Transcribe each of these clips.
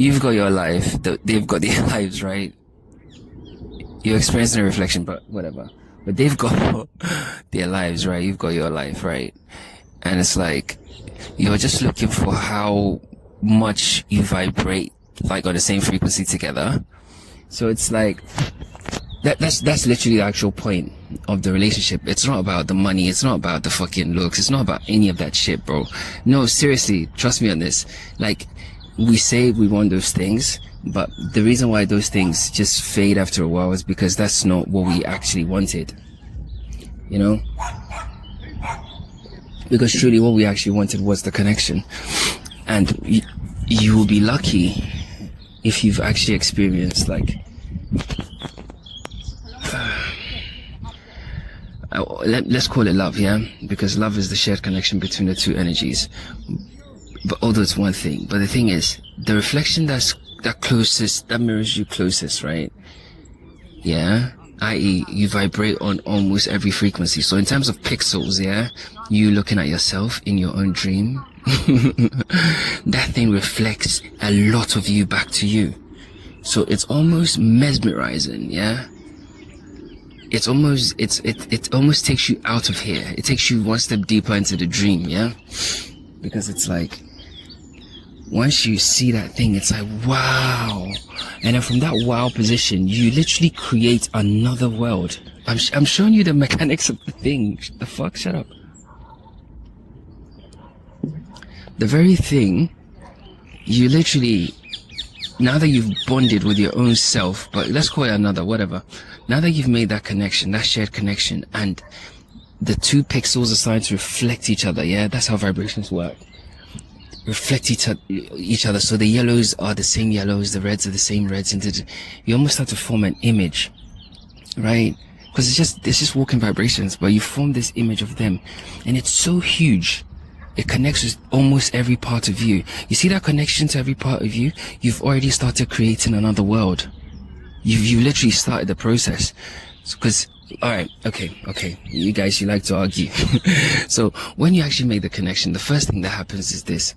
you've got your life, they've got their lives, right? You're experiencing a reflection, but whatever. But they've got their lives, right? You've got your life, right? And it's like, you're just looking for how much you vibrate, like on the same frequency together. So it's like, that's literally the actual point of the relationship. It's not about the money. It's not about the fucking looks. It's not about any of that shit, bro. No, seriously, trust me on this. Like, we say we want those things, but the reason why those things just fade after a while is because that's not what we actually wanted. You know? Because truly what we actually wanted was the connection. And you will be lucky if you've actually experienced, like, let's call it love, yeah? Because love is the shared connection between the two energies. But although it's one thing, but the thing is, the reflection that closest, that mirrors you closest, right? Yeah? i.e. you vibrate on almost every frequency. So in terms of pixels, yeah, you looking at yourself in your own dream, that thing reflects a lot of you back to you. So it's almost mesmerizing, yeah? It almost takes you out of here. It takes you one step deeper into the dream, yeah? Because it's like, once you see that thing, it's like, wow. And then from that wow position, you literally create another world. I'm showing you the mechanics of the thing. The fuck? Shut up. The very thing, you literally, now that you've bonded with your own self, but let's call it another, whatever. Now that you've made that connection, that shared connection, and the two pixels are starting to reflect each other, yeah? That's how vibrations work. Reflect each other. So the yellows are the same yellows, the reds are the same reds, and you almost start to form an image, right? Because it's just walking vibrations, but you form this image of them, and it's so huge. It connects with almost every part of you. You see that connection to every part of you? You've already started creating another world. You literally started the process. Because, alright, okay, you guys, you like to argue. So when you actually make the connection, the first thing that happens is this.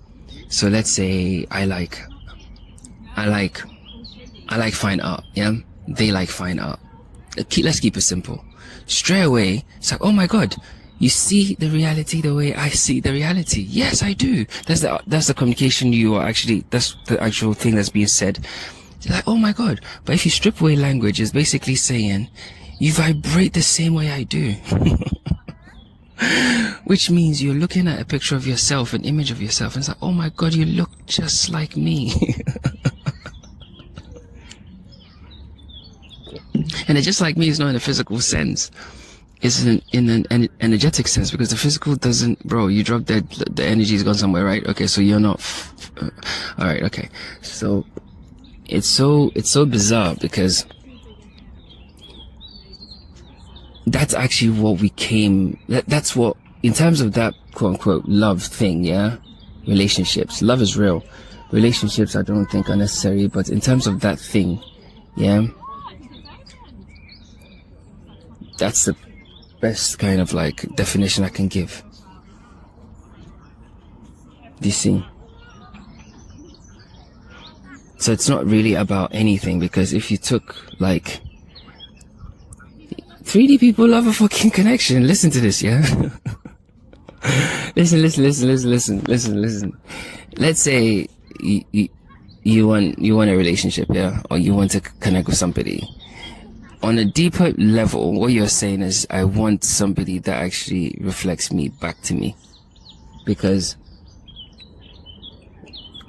So let's say I like fine art, yeah? They like fine art. Let's keep it simple. Straight away, it's like, oh my god, you see the reality the way I see the reality. Yes, I do. That's the communication you are actually, that's the actual thing that's being said. You're like, oh my god. But if you strip away language, it's basically saying, you vibrate the same way I do. Which means you're looking at a picture of yourself, an image of yourself, and it's like, oh my god, you look just like me. And it's just like me is not in a physical sense. It's in an energetic sense, because the physical doesn't, bro, you drop dead, the energy's gone somewhere, right? Okay, so you're not, alright, okay. So, it's so bizarre, because that's actually what we came, that's what, in terms of that quote-unquote love thing, yeah? Relationships. Love is real. Relationships I don't think are necessary, but in terms of that thing, yeah? That's the best kind of like definition I can give. Do you see? So it's not really about anything, because if you took like 3D people love a fucking connection. Listen to this, yeah? Listen. Let's say you want a relationship, yeah? Or you want to connect with somebody. On a deeper level, what you're saying is, I want somebody that actually reflects me back to me. Because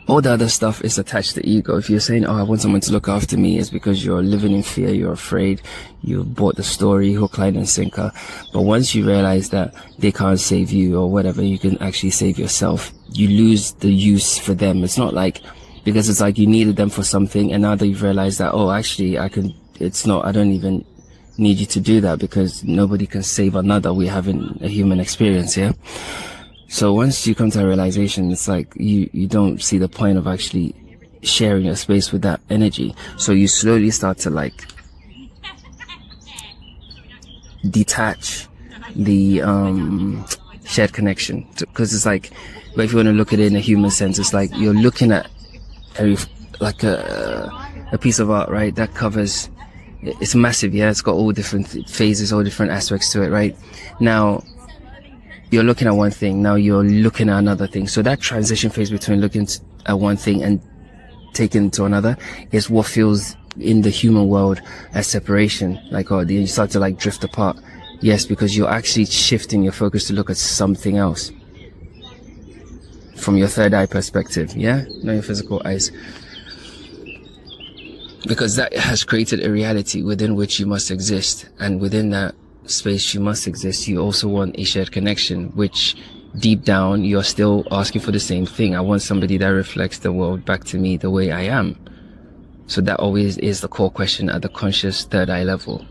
all the other stuff is attached to ego. If you're saying, oh, I want someone to look after me, it's because you're living in fear, you're afraid, you bought the story, hook, line, and sinker. But once you realize that they can't save you or whatever, you can actually save yourself, you lose the use for them. It's not like, because it's like you needed them for something, and now that you've realized that, oh, actually, I don't even need you to do that, because nobody can save another. We're having a human experience, yeah? So once you come to a realization, it's like you don't see the point of actually sharing your space with that energy. So you slowly start to like detach the shared connection, because it's like, but if you want to look at it in a human sense, it's like you're looking at like a piece of art, right? That covers, it's massive, yeah. It's got all different phases, all different aspects to it, right? Now, you're looking at one thing, now you're looking at another thing. So that transition phase between looking at one thing and taking to another is what feels in the human world as separation. Like, oh, you start to like drift apart. Yes, because you're actually shifting your focus to look at something else from your third eye perspective, yeah? Not your physical eyes. Because that has created a reality within which you must exist, and within that space you must exist, you also want a shared connection, which deep down you're still asking for the same thing. I want somebody that reflects the world back to me the way I am. So that always is the core question at the conscious third eye level.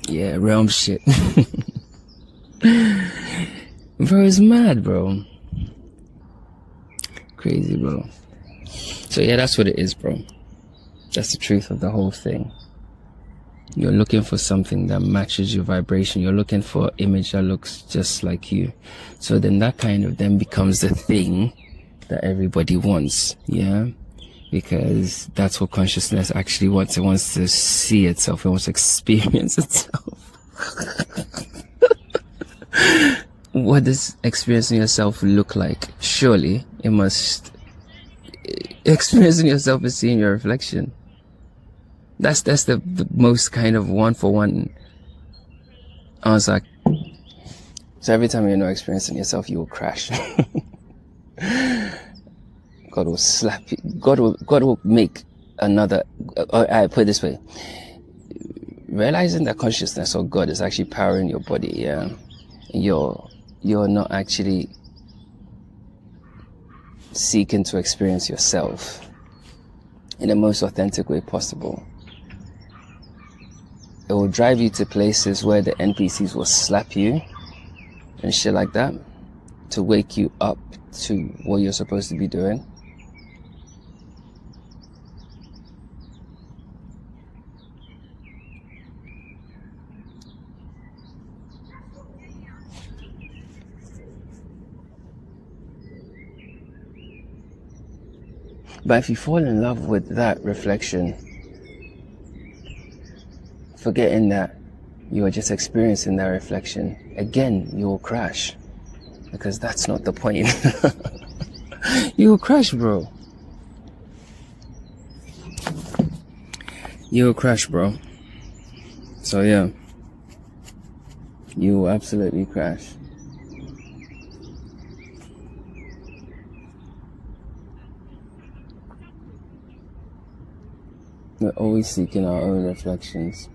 Yeah, realm shit. Bro, it's mad, bro. Crazy, bro. So yeah, that's what it is, bro. That's the truth of the whole thing. You're looking for something that matches your vibration. You're looking for an image that looks just like you. So then that kind of then becomes the thing that everybody wants, yeah? Because that's what consciousness actually wants. It wants to see itself. It wants to experience itself. What does experiencing yourself look like? Surely it must. Experiencing yourself is seeing your reflection. That's the most kind of one-for-one answer. So every time you're not experiencing yourself, you will crash. God will slap you. God will make another. I put it this way: realizing that consciousness or God is actually powering your body. Yeah, you're not actually seeking to experience yourself in the most authentic way possible. It will drive you to places where the NPCs will slap you and shit like that to wake you up to what you're supposed to be doing. But if you fall in love with that reflection, forgetting that you are just experiencing that reflection, again, you will crash. Because that's not the point. You will crash, bro. You will crash, bro. So yeah, you will absolutely crash. We're always seeking our own reflections.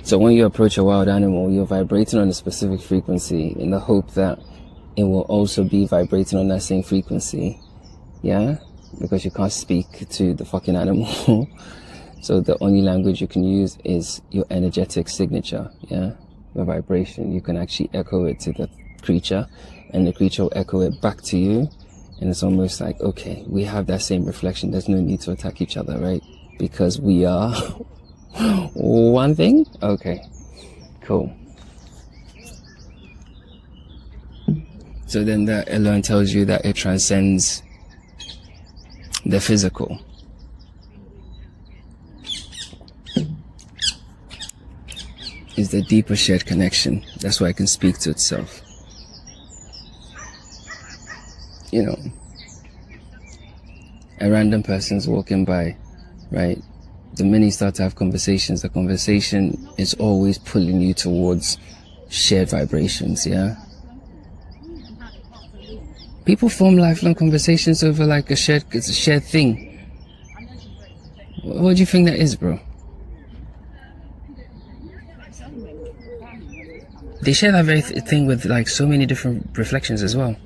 So when you approach a wild animal, you're vibrating on a specific frequency in the hope that it will also be vibrating on that same frequency. Yeah? Because you can't speak to the fucking animal. So the only language you can use is your energetic signature. Yeah? Your vibration. You can actually echo it to the creature, and the creature will echo it back to you. And it's almost like, okay, we have that same reflection. There's no need to attack each other, right? Because we are one thing? Okay, cool. So then that alone tells you that it transcends the physical. It's the deeper shared connection. That's why it can speak to itself. You know, a random person's walking by, right? The minute you start to have conversations, the conversation is always pulling you towards shared vibrations, yeah? People form lifelong conversations over like it's a shared thing. What do you think that is, bro? They share that very thing with like so many different reflections as well.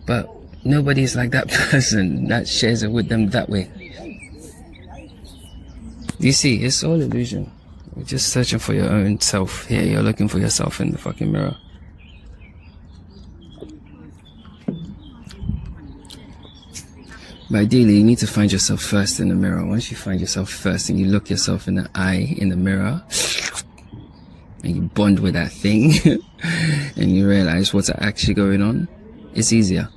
But nobody's like that person that shares it with them that way. You see, it's all illusion. You're just searching for your own self. Here, you're looking for yourself in the fucking mirror. But ideally, you need to find yourself first in the mirror. Once you find yourself first and you look yourself in the eye in the mirror, and you bond with that thing, and you realize what's actually going on, it's easier.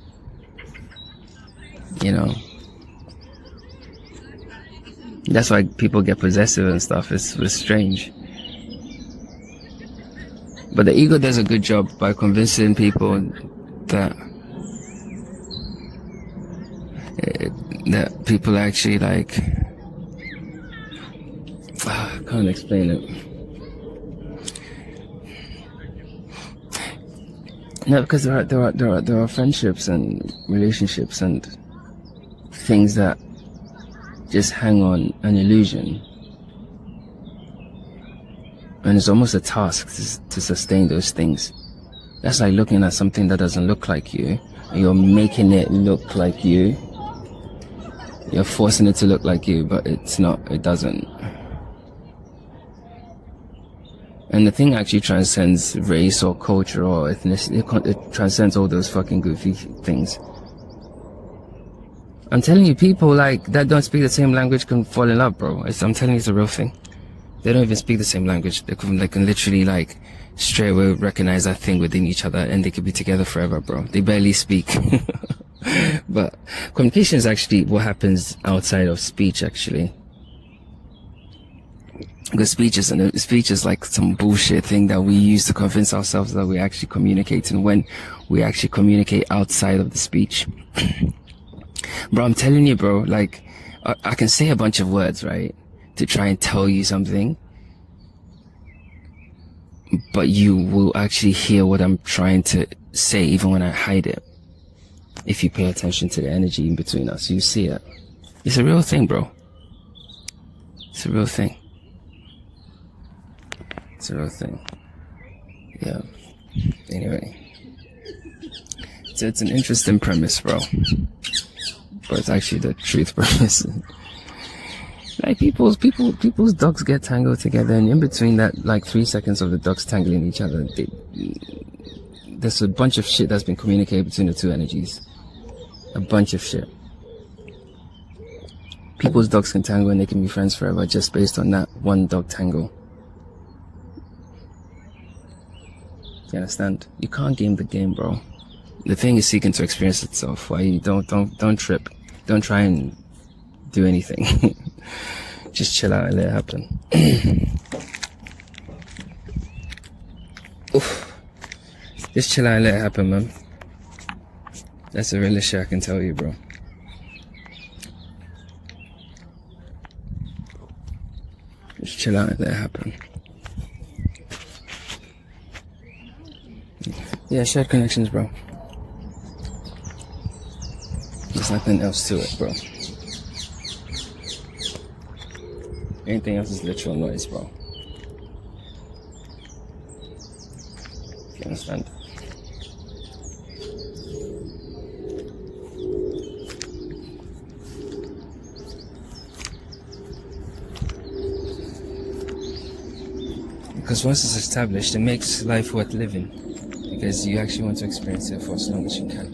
You know? That's why people get possessive and stuff. It's strange. But the ego does a good job by convincing people that people actually like. I can't explain it. No, because there are friendships and relationships and things that just hang on an illusion, and it's almost a task to sustain those things. That's like looking at something that doesn't look like you, and you're making it look like you. You're forcing it to look like you, but it's not. It doesn't. And the thing actually transcends race or culture or ethnicity. It transcends all those fucking goofy things. I'm telling you, people like that don't speak the same language can fall in love, bro. I'm telling you, it's a real thing. They don't even speak the same language. They can literally like straight away recognize that thing within each other, and they could be together forever, bro. They barely speak. But communication is actually what happens outside of speech, actually. Because speech is like some bullshit thing that we use to convince ourselves that we're actually communicating when we actually communicate outside of the speech. Bro, I'm telling you, bro, like, I can say a bunch of words, right, to try and tell you something, but you will actually hear what I'm trying to say even when I hide it. If you pay attention to the energy in between us, you see it. It's a real thing, bro. It's a real thing. It's a real thing. Yeah. Anyway. So it's an interesting premise, bro. But it's actually the truth premise. Like people's dogs get tangled together, and in between that, like 3 seconds of the dogs tangling each other, there's a bunch of shit that's been communicated between the two energies. A bunch of shit. People's dogs can tangle and they can be friends forever just based on that one dog tangle. You understand? You can't game the game, bro. The thing is seeking to experience itself. Why you don't trip. Don't try and do anything. Just chill out and let it happen. Oof. Just chill out and let it happen, man. That's the realest shit I can tell you, bro. Just chill out and let it happen. Yeah, shared connections, bro. There's nothing else to it, bro. Anything else is literal noise, bro. You understand? Because once it's established, it makes life worth living. Because you actually want to experience it for as long as you can.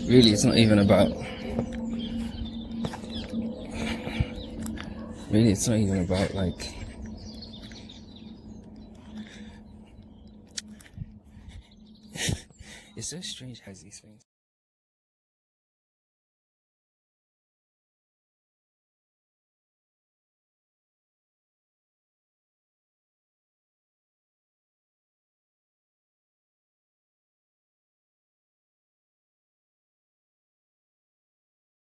Really, it's not even about... Really, it's not even about, like... It's so strange how these things...